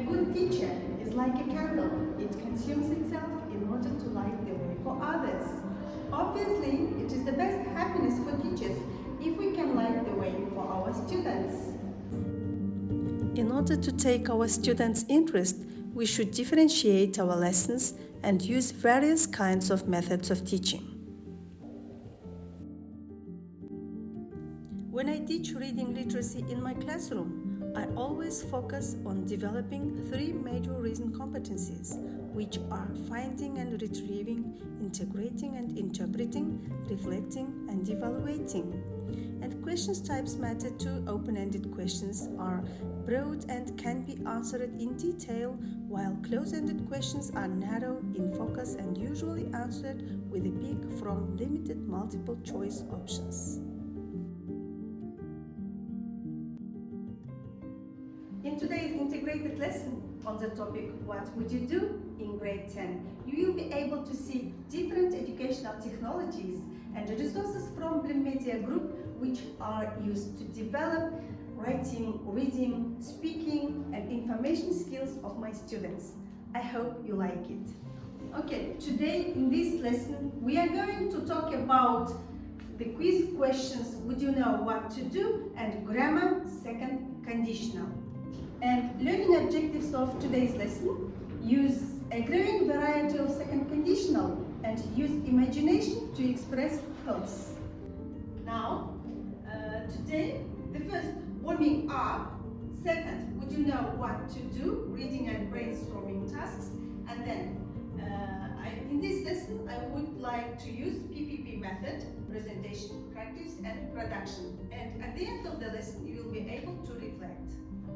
good teacher is like a candle. It consumes itself in order to light the way for others. Obviously, it is the best happiness for teachers if we can light the way for our students. In order to take our students' interest, we should differentiate our lessons and use various kinds of methods of teaching. When I teach reading literacy in my classroom, I always focus on developing 3 major reason competencies, which are finding and retrieving, integrating and interpreting, reflecting and evaluating. And questions types matter too. Open-ended questions are broad and can be answered in detail, while close-ended questions are narrow in focus and usually answered with a pick from limited multiple choice options. In today's integrated lesson on the topic, what would you do in grade 10? You will be able to see different educational technologies and resources from Blue Media Group, which are used to develop writing, reading, speaking, and information skills of my students. I hope you like it. Okay, today in this lesson, we are going to talk about the quiz questions, would you know what to do, and grammar, second conditional. And learning objectives of today's lesson: use a growing variety of second conditional and use imagination to express thoughts. Now, today, the first, warming up. Second, would you know what to do, reading and brainstorming tasks. And then, in this lesson, I would like to use PPP method, presentation, practice and production. And at the end of the lesson, you will be able to reflect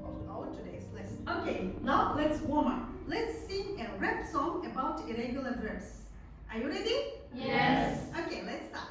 on our today's lesson. Okay, now let's warm up. Let's sing a rap song about irregular verbs. Are you ready? Yes. Okay, let's start.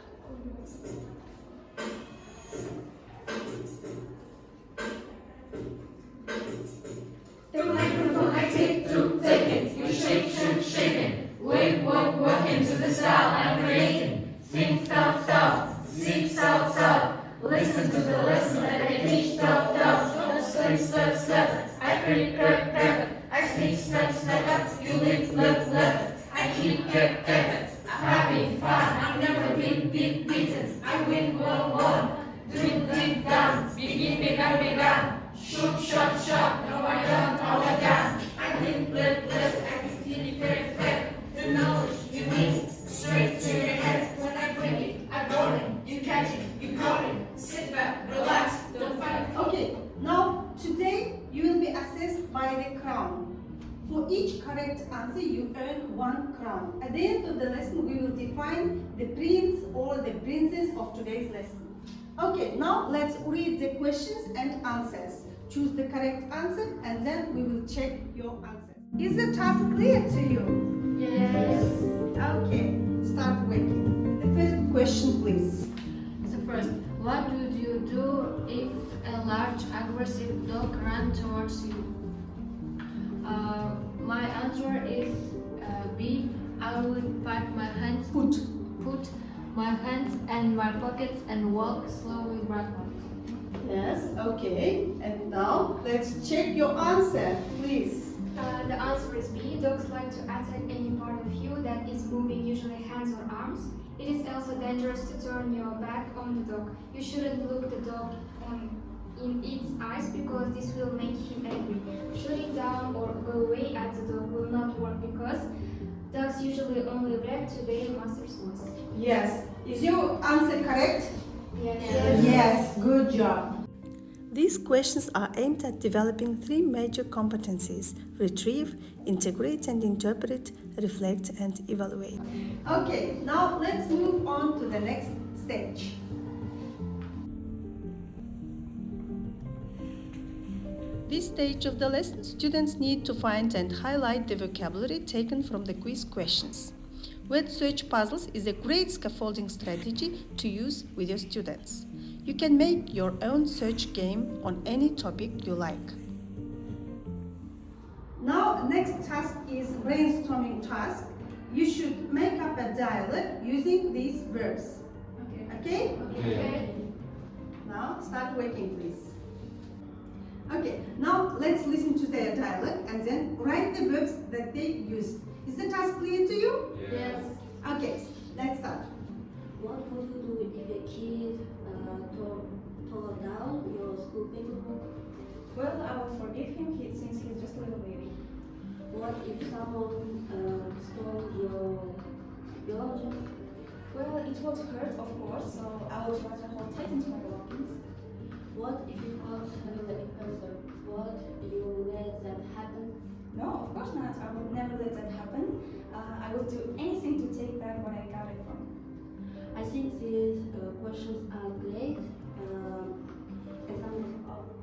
The microphone I take to take it. You shake, shake, shake it. Work into the style I'm creating. Sing, stop, stop. Seek, stop, stop. Listen to the lesson that I teach, stop, stop. Don't slip, slip, slip. I creep, crap, crap. I sneak, snap, snap up. You live, lip, lip. I keep, kept, kept. Having fun. I've never been beaten. I win, won. Drink, drink, down. Begin, begun. Shoot, shot. No, I don't, now I done. I think, flip, I can feel it, fair. The knowledge you need, straight to your head. When I bring it, I roll it. You catch it, you caught it. Sit back, relax, don't fight. Okay, now today you will be assessed by the crown. For each correct answer, you earn 1 crown. At the end of the lesson, we will define the prince or the princess of today's lesson. Okay, now let's read the questions and answers. Choose the correct answer and then we will check your answers. Is the task clear to you? Yes. Okay, start working. The first question, please. So first, what would you do if a large aggressive dog ran towards you? My answer is B. I would pack my hands, put my hands in my pockets and walk slowly backward. Yes, okay. And now let's check your answer, please. The answer is B. Dogs like to attack any part of you that is moving, usually hands or arms. It is also dangerous to turn your back on the dog. You shouldn't look the dog in its eyes because this will make him angry. Shooting down or go away at the dog will not work because dogs usually only react to their master's voice. Yes. Is your answer correct? Yes. Yes, good job. These questions are aimed at developing 3 major competencies: retrieve, integrate and interpret, reflect and evaluate. Okay, now let's move on to the next stage. This stage of the lesson, students need to find and highlight the vocabulary taken from the quiz questions. Word search puzzles is a great scaffolding strategy to use with your students. You can make your own search game on any topic you like. Now, next task is brainstorming task. You should make up a dialogue using these verbs. Okay? Okay. Now, start working, please. Okay, now let's listen to their dialogue and then write the verbs that they used. Is the task clear to you? Yes. Okay, let's start. What would you do if a kid tore down your school paperwork? Well, I will forgive him since he's just a little baby. What if someone stole your biology? Well, it was hurt, of course, so I will try to hold tight into my belongings. What if you caught having the imposter? What you let that happen? No, of course not. I would never let that happen. I will do anything to take back what I got it from. I think these questions are great examples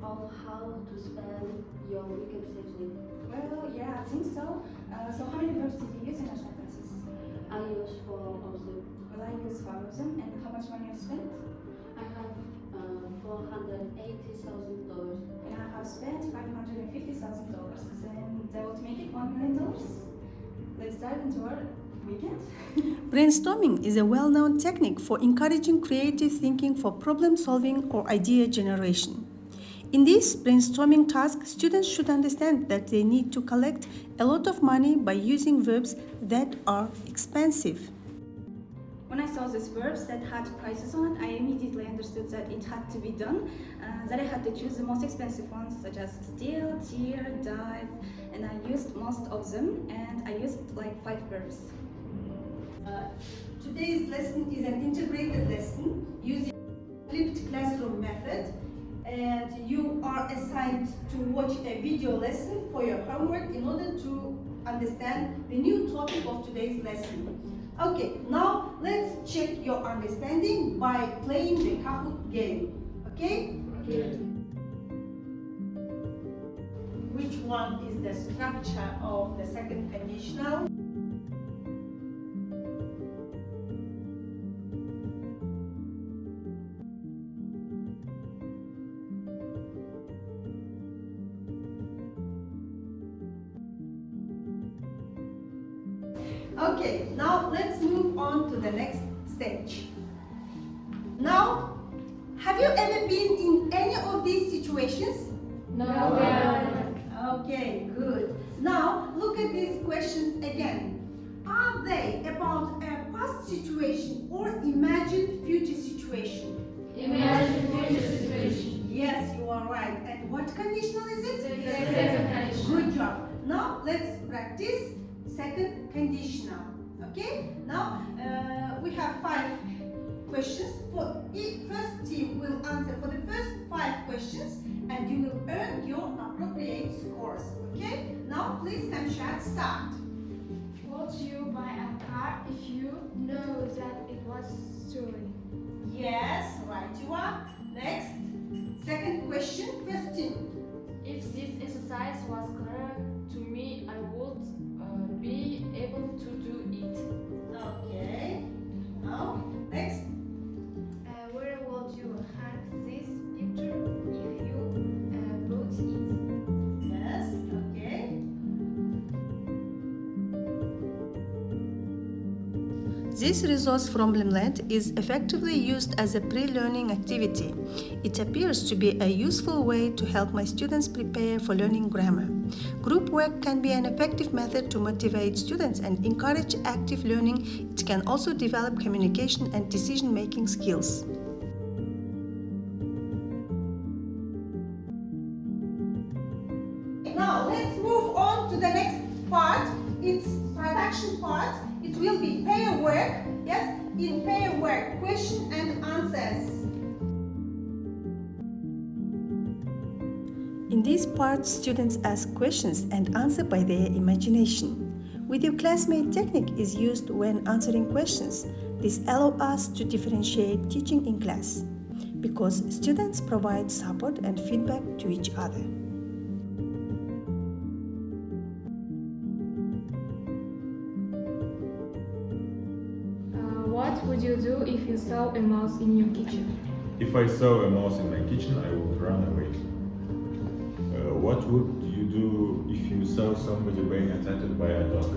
of how to spend your weekend safely. Well, yeah, I think so. So how many verbs did you use in our sentences? I use 4 of them. Well, I used 5 of them. And how much money you spent? I have $480,000. And I have spent $550,000. And that would make it $1 million. Let's dive into our weekend. Brainstorming is a well-known technique for encouraging creative thinking for problem solving or idea generation. In this brainstorming task, students should understand that they need to collect a lot of money by using verbs that are expensive. When I saw these verbs that had prices on it, I immediately understood that it had to be done, that I had to choose the most expensive ones, such as steal, tear, dive, and I used most of them, and I used like 5 verbs. Today's lesson is an integrated lesson using flipped classroom method, and you are assigned to watch a video lesson for your homework in order to understand the new topic of today's lesson. Okay, now let's check your understanding by playing the Kahoot game. Okay? Okay. Which one is the structure of the second conditional? Okay, now let's move on to the next stage. Now, have you ever been in any of these situations? No. Okay, good. Now, look at these questions again. Are they about a past situation or imagined future situation? Imagine future situation. Yes, you are right. And what conditional is it? Second conditional. Good job. Now, let's practice second conditional. Okay? Now, we have 5 questions. For each first team will answer for the first 5 questions, and you will earn your appropriate scores. Okay? Now, please Kamshat, start. Would you buy a car if you know that it was stolen? Yes, right you are. Next, second question, first team. If this exercise was clear to me, I would be able to do it. Okay. Now, next. Where would you hang this picture if you bought it? Yes, okay. This resource from Limlet is effectively used as a pre-learning activity. It appears to be a useful way to help my students prepare for learning grammar. Group work can be an effective method to motivate students and encourage active learning. It can also develop communication and decision-making skills. Now, let's move on to the next part. It's production part. It will be pair work. Yes, in pair work, question and answers. In this part, students ask questions and answer by their imagination. With your classmate technique is used when answering questions. This allows us to differentiate teaching in class because students provide support and feedback to each other. What would you do if you saw a mouse in your kitchen? If I saw a mouse in my kitchen, I would run away. What would you do if you saw somebody being attacked by a dog?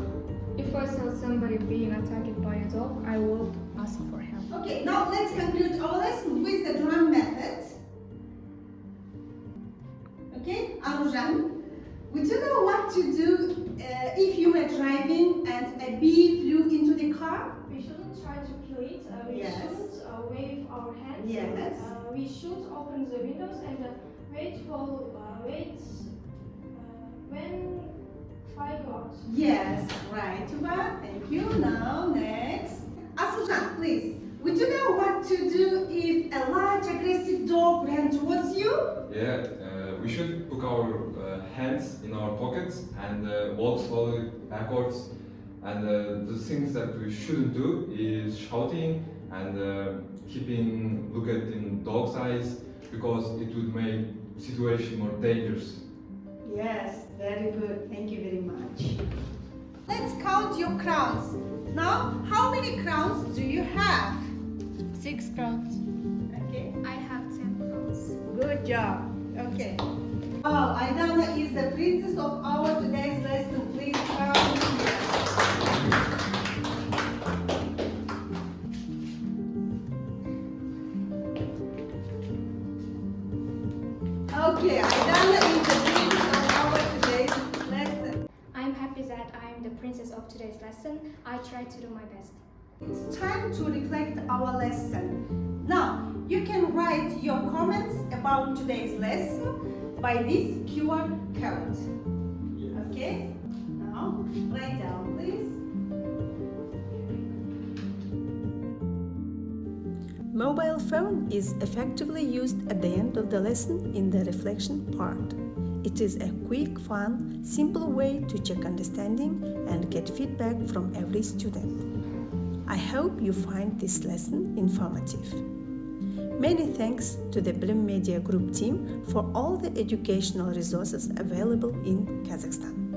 If I saw somebody being attacked by a dog, I would ask for help. Okay, now let's conclude our lesson with the drum method. Okay, Arujan. Would you know what to do if you were driving and a bee flew into the car? We shouldn't try to kill it. We Yes. should wave our hands. Yes. We should open the windows and wait when fire goes. Yes, right, Tuba. Thank you. Now, next. Asılcan, please. Would you know what to do if a large aggressive dog ran towards you? Yeah, we should put our hands in our pockets and walk slowly backwards. And the things that we shouldn't do is shouting and look at in dog's eyes, because it would make situation more dangerous. Yes, very good. Thank you very much. Let's count your crowns. Now, how many crowns do you have? 6 crowns. Okay. I have 10 crowns. Good job. Okay. Oh, Aydana is the princess of our today's lesson. Please come here. Okay, Aydana is the princess of our today's lesson. I'm happy that I'm the princess of today's lesson. I try to do my best. It's time to reflect our lesson. Now, you can write your comments about today's lesson by this QR code. Okay? Now, write down, please. Mobile phone is effectively used at the end of the lesson in the reflection part. It is a quick, fun, simple way to check understanding and get feedback from every student. I hope you find this lesson informative. Many thanks to the Bilim Media Group team for all the educational resources available in Kazakhstan.